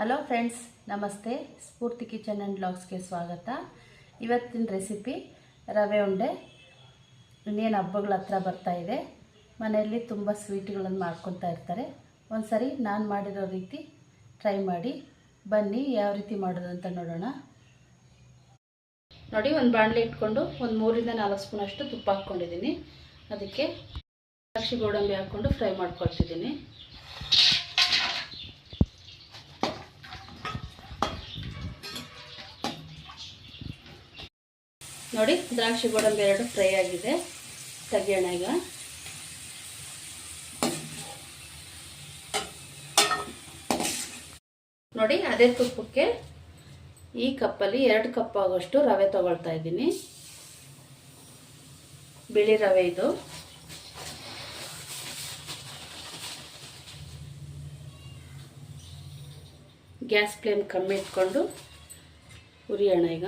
Hello friends, ನಮಸ್ತೆ. ಸ್ಫೂರ್ತಿ kitchen and ಬ್ಲಾಗ್ಸ್ಗೆ ಸ್ವಾಗತ. ಇವತ್ತಿನ ರೆಸಿಪಿ ರವೆ ಉಂಡೆ. ಇನ್ನೇನು ಹಬ್ಬಗಳ ಹತ್ರ ಬರ್ತಾಯಿದೆ. ಮನೆಯಲ್ಲಿ ತುಂಬ ಸ್ವೀಟ್ಗಳನ್ನು ಮಾಡ್ಕೊತಾ ಇರ್ತಾರೆ. ಒಂದು ಸರಿ ನಾನು ಮಾಡಿರೋ ರೀತಿ ಟ್ರೈ ಮಾಡಿ. ಬನ್ನಿ ಯಾವ ರೀತಿ ಮಾಡೋದು ಅಂತ ನೋಡೋಣ. ನೋಡಿ, ಒಂದು ಬಾಣಲೆ ಇಟ್ಕೊಂಡು ಒಂದು 3 ರಿಂದ 4 ಸ್ಪೂನ್ ಅಷ್ಟು ತುಪ್ಪ ಹಾಕ್ಕೊಂಡಿದ್ದೀನಿ. ಅದಕ್ಕೆ ದ್ರಾಕ್ಷಿ ಗೋಡಂಬಿ ಹಾಕ್ಕೊಂಡು ಫ್ರೈ ಮಾಡ್ಕೊಳ್ತಿದ್ದೀನಿ. ನೋಡಿ, ದ್ರಾಕ್ಷಿ ಗೋಡಂಬಿ ಎರಡು ಫ್ರೈ ಆಗಿದೆ. ತೆಗಿಯೋಣ ಈಗ. ನೋಡಿ, ಅದೇ ತುಪ್ಪಕ್ಕೆ ಈ ಕಪ್ಪಲ್ಲಿ 2 ಕಪ್ ಆಗೋಷ್ಟು ರವೆ ತಗೊಳ್ತಾ ಇದ್ದೀನಿ. ಬಿಳಿ ರವೆ ಇದು. ಗ್ಯಾಸ್ ಫ್ಲೇಮ್ ಕಮ್ಮಿ ಇಟ್ಕೊಂಡು ಹುರಿಯೋಣ ಈಗ.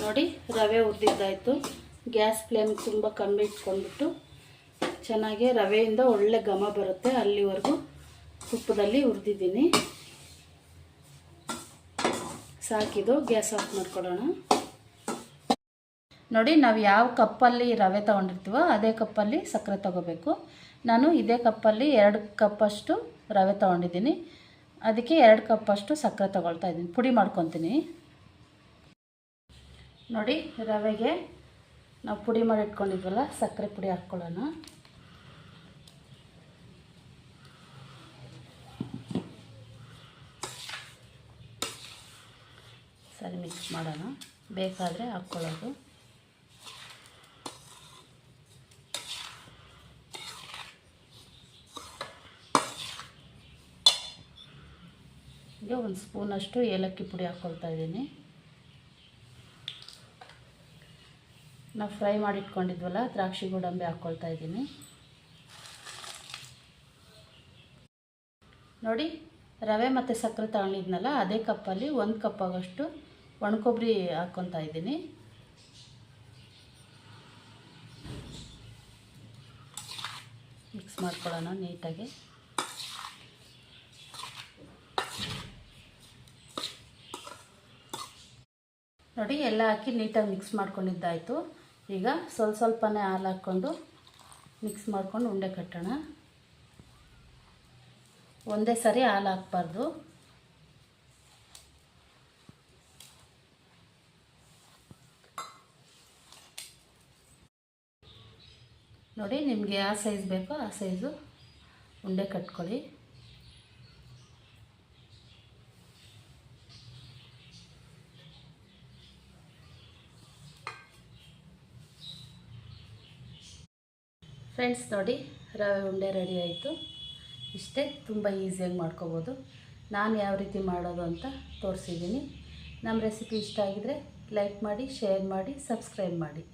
ನೋಡಿ, ರವೆ ಹುರಿದಿದ್ದಾಯಿತು. ಗ್ಯಾಸ್ ಫ್ಲೇಮ್ ತುಂಬ ಕಮ್ಮಿ ಇಟ್ಕೊಂಡ್ಬಿಟ್ಟು ಚೆನ್ನಾಗಿ ರವೆಯಿಂದ ಒಳ್ಳೆ ಘಮ ಬರುತ್ತೆ ಅಲ್ಲಿವರೆಗೂ ತುಪ್ಪದಲ್ಲಿ ಹುರಿದಿದ್ದೀನಿ. ಸಾಕಿದು, ಗ್ಯಾಸ್ ಆಫ್ ಮಾಡ್ಕೊಳ್ಳೋಣ. ನೋಡಿ, ನಾವು ಯಾವ ಕಪ್ಪಲ್ಲಿ ರವೆ ತೊಗೊಂಡಿರ್ತೀವೋ ಅದೇ ಕಪ್ಪಲ್ಲಿ ಸಕ್ಕರೆ ತೊಗೋಬೇಕು. ನಾನು ಇದೇ ಕಪ್ಪಲ್ಲಿ 2 ಕಪ್ಪಷ್ಟು ರವೆ ತೊಗೊಂಡಿದ್ದೀನಿ. ಅದಕ್ಕೆ 2 ಕಪ್ಪಷ್ಟು ಸಕ್ಕರೆ ತೊಗೊಳ್ತಾ ಇದ್ದೀನಿ. ಪುಡಿ ಮಾಡ್ಕೊತೀನಿ. ನೋಡಿ, ರವೆಗೆ ನಾವು ಪುಡಿ ಮಾಡಿ ಇಟ್ಕೊಂಡಿದ್ವಲ್ಲ ಸಕ್ಕರೆ ಪುಡಿ ಹಾಕ್ಕೊಳ್ಳೋಣ. ಸರಿ, ಮಿಕ್ಸ್ ಮಾಡೋಣ. ಬೇಕಾದರೆ ಹಾಕ್ಕೊಳ್ಳೋದು. ಈಗ 1 ಸ್ಪೂನಷ್ಟು ಏಲಕ್ಕಿ ಪುಡಿ ಹಾಕ್ಕೊಳ್ತಾ ಇದ್ದೀನಿ. ನಾವು ಫ್ರೈ ಮಾಡಿ ಇಟ್ಕೊಂಡಿದ್ವಲ್ಲ ದ್ರಾಕ್ಷಿ ಗೋಡಂಬಿ ಹಾಕ್ಕೊಳ್ತಾ ಇದ್ದೀನಿ. ನೋಡಿ, ರವೆ ಮತ್ತು ಸಕ್ಕರೆ ತಗೊಂಡಿದ್ನಲ್ಲ ಅದೇ ಕಪ್ಪಲ್ಲಿ 1 ಕಪ್ ಆಗೋಷ್ಟು ಒಣಕೊಬ್ಬರಿ ಹಾಕ್ಕೊತಾ ಇದ್ದೀನಿ. ಮಿಕ್ಸ್ ಮಾಡ್ಕೊಳ್ಳೋಣ ನೀಟಾಗಿ. ನೋಡಿ, ಎಲ್ಲ ಹಾಕಿ ನೀಟಾಗಿ ಮಿಕ್ಸ್ ಮಾಡ್ಕೊಂಡಿದ್ದಾಯಿತು. ಈಗ ಸ್ವಲ್ಪನೇ ಹಾಲು ಹಾಕ್ಕೊಂಡು ಮಿಕ್ಸ್ ಮಾಡ್ಕೊಂಡು ಉಂಡೆ ಕಟ್ಟೋಣ. ಒಂದೇ ಸರಿ ಹಾಲು ಹಾಕ್ಬಾರ್ದು. ನೋಡಿ, ನಿಮಗೆ ಯಾವ ಸೈಜ್ ಬೇಕೋ ಆ ಸೈಜು ಉಂಡೆ ಕಟ್ಕೊಳ್ಳಿ. ಫ್ರೆಂಡ್ಸ್, ನೋಡಿ, ರವೆ ಉಂಡೆ ರೆಡಿ ಆಯಿತು. ಇಷ್ಟೇ, ತುಂಬ ಈಸಿಯಾಗಿ ಮಾಡ್ಕೋಬೋದು. ನಾನು ಯಾವ ರೀತಿ ಮಾಡೋದು ಅಂತ ತೋರಿಸಿದ್ದೀನಿ. ನಮ್ಮ ರೆಸಿಪಿ ಇಷ್ಟ ಆಗಿದರೆ ಲೈಕ್ ಮಾಡಿ, ಶೇರ್ ಮಾಡಿ, ಸಬ್ಸ್ಕ್ರೈಬ್ ಮಾಡಿ.